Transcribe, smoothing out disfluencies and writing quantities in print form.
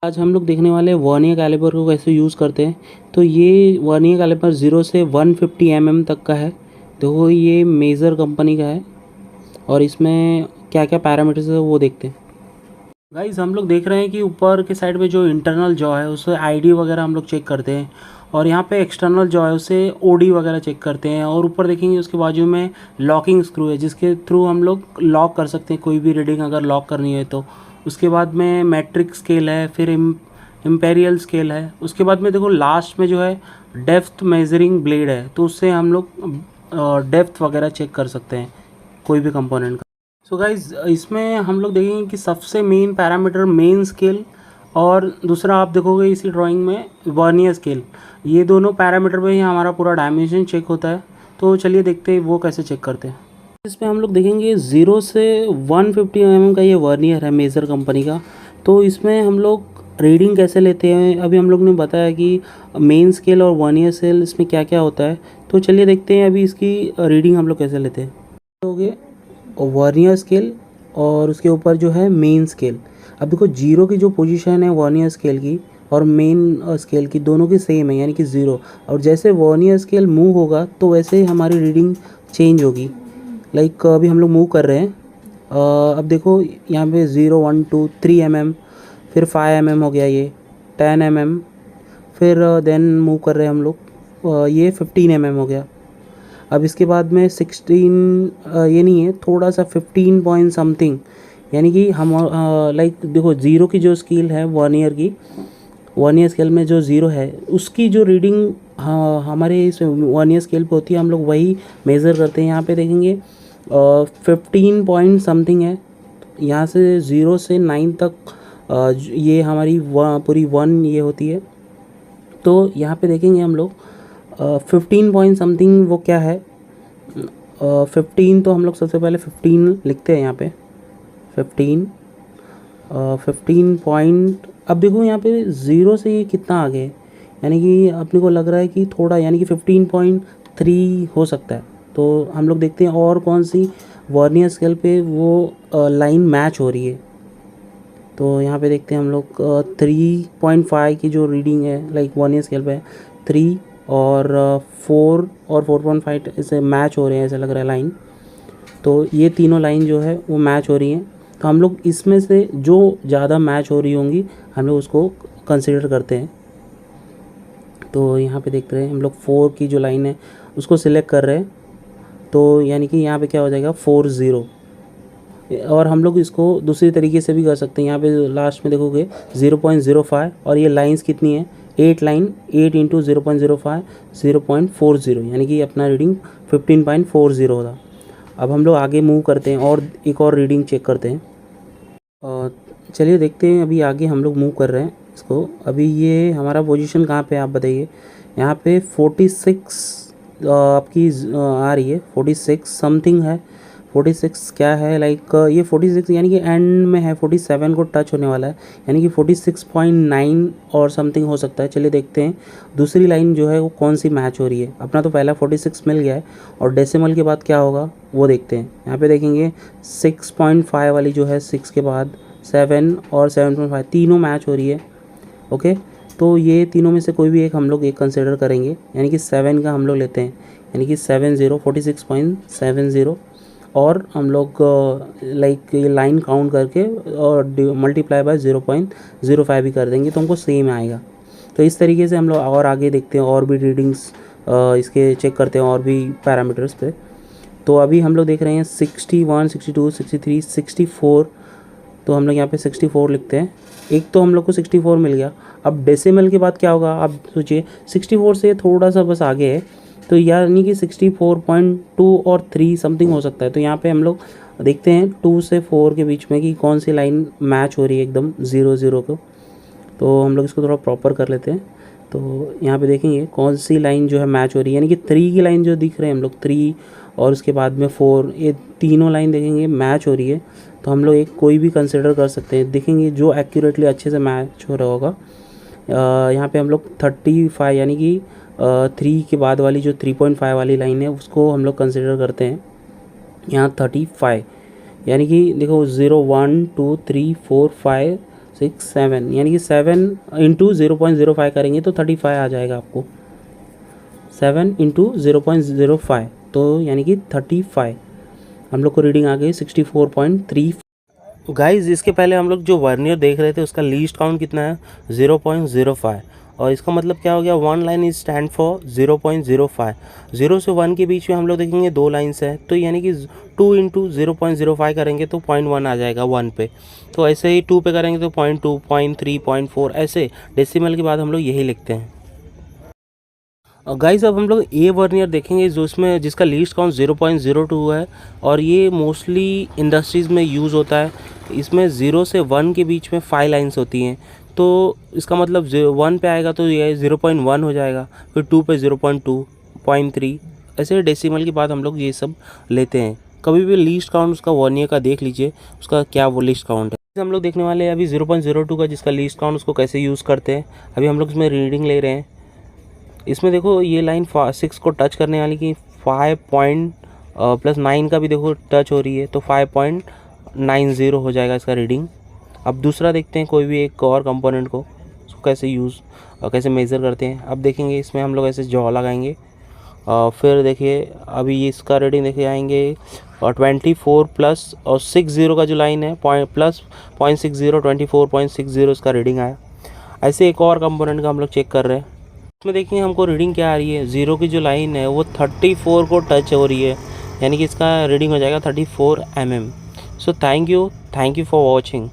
आज हम लोग देखने वाले हैं वर्नियर कैलिपर को कैसे यूज़ करते हैं। तो ये वर्नियर कैलिपर 0 से 150 mm तक का है। देखो ये मेजर कंपनी का है और इसमें क्या क्या पैरामीटर्स है वो देखते हैं। गाइस हम लोग देख रहे हैं कि ऊपर के साइड में जो इंटरनल जॉ है उससे आईडी वगैरह हम लोग चेक करते हैं और यहाँ पे एक्सटर्नल जॉ है उससे ओडी वगैरह चेक करते हैं। और ऊपर देखेंगे उसके बाजू में लॉकिंग स्क्रू है जिसके थ्रू हम लोग लॉक कर सकते हैं कोई भी रीडिंग अगर लॉक करनी है तो। उसके बाद में मैट्रिक स्केल है, फिर इम्पेरियल स्केल है। उसके बाद में देखो लास्ट में जो है डेप्थ मेजरिंग ब्लेड है, तो उससे हम लोग डेप्थ वगैरह चेक कर सकते हैं कोई भी कंपोनेंट का। सो गाइज इसमें हम लोग देखेंगे कि सबसे मेन पैरामीटर मेन स्केल और दूसरा आप देखोगे इसी ड्राइंग में वर्नियर स्केल, ये दोनों पैरामीटर पे ही हमारा पूरा डायमेंशन चेक होता है। तो चलिए देखते हैं वो कैसे चेक करते हैं। इसमें हम लोग देखेंगे 0 से 150 mm का ये वर्नियर है मेजर कंपनी का। तो इसमें हम लोग रीडिंग कैसे लेते हैं, अभी हम लोग ने बताया कि मेन स्केल और वर्नियर स्केल इसमें क्या क्या होता है। तो चलिए देखते हैं अभी इसकी रीडिंग हम लोग कैसे लेते हैं। हो गए वर्नियर स्केल और उसके ऊपर जो है मेन स्केल। अब देखो जीरो की जो पोजीशन है वर्नियर स्केल की और मेन स्केल की दोनों की सेम है यानी कि 0। और जैसे वर्नियर स्केल मूव होगा तो वैसे ही हमारी रीडिंग चेंज होगी। लाइक अभी हम लोग मूव कर रहे हैं, अब देखो यहाँ पे 0 1 2 3 mm, फिर 5 mm हो गया, ये 10 mm, फिर देन मूव कर रहे हैं हम लोग, ये 15 mm हो गया। अब इसके बाद में 16 ये नहीं है, थोड़ा सा 15 पॉइंट समथिंग, यानी कि हम लाइक देखो जीरो की जो स्केल है वर्नियर स्केल में जो ज़ीरो है उसकी जो रीडिंग हाँ हमारे इस वर्नियर स्केल पे होती है, हम लोग वही मेज़र करते हैं। यहाँ पे देखेंगे 15 पॉइंट समथिंग है। यहाँ से 0 से 9 तक ये हमारी पूरी 1 ये होती है। तो यहाँ पे देखेंगे हम लोग 15 पॉइंट समथिंग वो क्या है, 15। तो हम लोग सबसे पहले 15 लिखते हैं यहाँ पे 15 पॉइंट। अब देखो यहाँ पे 0 से ये कितना आगे है, यानी कि अपने को लग रहा है कि थोड़ा, यानी कि 15.3 हो सकता है। तो हम लोग देखते हैं और कौन सी वर्नियर स्केल पे वो लाइन मैच हो रही है। तो यहाँ पे देखते हैं हम लोग 3.5 की जो रीडिंग है लाइक वर्नियर स्केल पे 3 और 4 और 4.5 इसे मैच हो रहे हैं, ऐसा लग रहा है लाइन। तो ये तीनों लाइन जो है वो मैच हो रही हैं। तो हम लोग इसमें से जो ज़्यादा मैच हो रही होंगी हम लोग उसको कंसिडर करते हैं। तो यहाँ पे देखते हैं हम लोग 4 की जो लाइन है उसको सिलेक्ट कर रहे हैं, तो यानी कि यहाँ पे क्या हो जाएगा 40। और हम लोग इसको दूसरी तरीके से भी कर सकते हैं। यहाँ पे लास्ट में देखोगे 0.05 और ये लाइंस कितनी है 8 लाइन, 8 इंटू 0.05 0.40, यानी कि अपना रीडिंग 15.40 होगा। अब हम लोग आगे मूव करते हैं और एक और रीडिंग चेक करते हैं। चलिए देखते हैं, अभी आगे हम लोग मूव कर रहे हैं इसको। अभी ये हमारा पोजीशन कहाँ पे आप बताइए। यहाँ पे 46 आपकी आ रही है, 46 समथिंग है। 46 क्या है लाइक ये 46 यानी कि एंड में है, 47 को टच होने वाला है, यानी कि 46.9 और समथिंग हो सकता है। चलिए देखते हैं दूसरी लाइन जो है वो कौन सी मैच हो रही है। अपना तो पहला 46 मिल गया है और डेसिमल के बाद क्या होगा वो देखते हैं। यहाँ पे देखेंगे 6.5 वाली जो है 6 के बाद 7 और 7.5 तीनों मैच हो रही है। ओके, तो ये तीनों में से कोई भी एक हम लोग एक कंसिडर करेंगे, यानी कि 7 का हम लोग लेते हैं, यानी कि 46.70 और हम लोग लाइक ये लाइन काउंट करके और मल्टीप्लाई बाय 0.05 भी कर देंगे तो हमको सेम आएगा। तो इस तरीके से हम लोग और आगे देखते हैं और भी रीडिंग्स इसके चेक करते हैं और भी पैरामीटर्स पे। तो अभी हम लोग देख रहे हैं 61 62 63 64। तो हम लोग यहाँ पे 64 लिखते हैं। एक तो हम लोग को 64 मिल गया। अब डेसिमल के बाद क्या होगा आप सोचिए, 64 से थोड़ा सा बस आगे है, तो यानी कि 64.2 और 3 समथिंग हो सकता है। तो यहाँ पे हम लोग देखते हैं 2 से 4 के बीच में कि कौन सी लाइन मैच हो रही है एकदम 0 को। तो हम लोग इसको थोड़ा प्रॉपर कर लेते हैं। तो यहाँ पे देखेंगे कौन सी लाइन जो है मैच हो रही है, यानी कि 3 की लाइन जो दिख रहे हैं हम लोग 3 और उसके बाद में 4, ये तीनों लाइन देखेंगे मैच हो रही है। तो हम लोग एक कोई भी कंसिडर कर सकते हैं, देखेंगे जो एक्यूरेटली अच्छे से मैच हो रहा होगा। यहाँ पे हम लोग 35 यानी कि 3 के बाद वाली जो 3.5 वाली लाइन है उसको हम लोग कंसिडर करते हैं यहाँ 35, यानी कि देखो 0 1 2 3 4 5 6 7 यानी कि 7 इंटू 0.05 करेंगे तो 35 आ जाएगा आपको। 7 इंटू 0.05 तो यानी कि 35 हम लोग को रीडिंग आ गई 64.3। गाइज इसके पहले हम लोग जो वर्नियर देख रहे थे उसका लीस्ट काउंट कितना है 0.05 और इसका मतलब क्या हो गया, one line is stand for 0.05। 0 से 1 के बीच में हम लोग देखेंगे 2 लाइन्स है तो यानी कि 2 इंटू 0.05 करेंगे तो 0.1 आ जाएगा 1 पे। तो ऐसे ही 2 पे करेंगे तो 0.2 0.3 0.4 ऐसे डेसिमल के बाद हम लोग यही लिखते हैं। और गाइज अब हम लोग ए वर्नियर देखेंगे जो इसमें जिसका लीस्ट काउंट 0.02 है और ये मोस्टली इंडस्ट्रीज़ में यूज़ होता है। इसमें 0 से 1 के बीच में 5 लाइन्स होती हैं तो इसका मतलब 1 पे आएगा तो ये 0.1 हो जाएगा, फिर 2 पे 0.2 0.3 ऐसे डेसिमल के बाद हम लोग ये सब लेते हैं। कभी भी लीस्ट काउंट उसका वर्नियर का देख लीजिए उसका क्या वो लीस्ट काउंट है। हम लोग देखने वाले हैं अभी 0.02 का जिसका लीस्ट काउंट उसको कैसे यूज़ करते हैं। अभी हम लोग इसमें रीडिंग ले रहे हैं। इसमें देखो ये लाइन 6 को टच करने वाली की 5 पॉइंट प्लस 9 का भी देखो टच हो रही है तो 5.90 हो जाएगा इसका रीडिंग। अब दूसरा देखते हैं कोई भी एक और कंपोनेंट को उसको कैसे यूज़ और कैसे मेज़र करते हैं। अब देखेंगे इसमें हम लोग ऐसे जॉ लगाएंगे फिर देखिए अभी इसका रीडिंग देखे आएंगे और 24 प्लस और 60 का जो लाइन है प्लस 0.60 24.60 इसका रीडिंग आया। ऐसे एक और कंपोनेंट का हम लोग चेक कर रहे हैं। इसमें देखिए हमको रीडिंग क्या आ रही है, 0 की जो लाइन है वो 34 को टच हो रही है यानी कि इसका रीडिंग हो जाएगा 34 mm। So thank you for watching.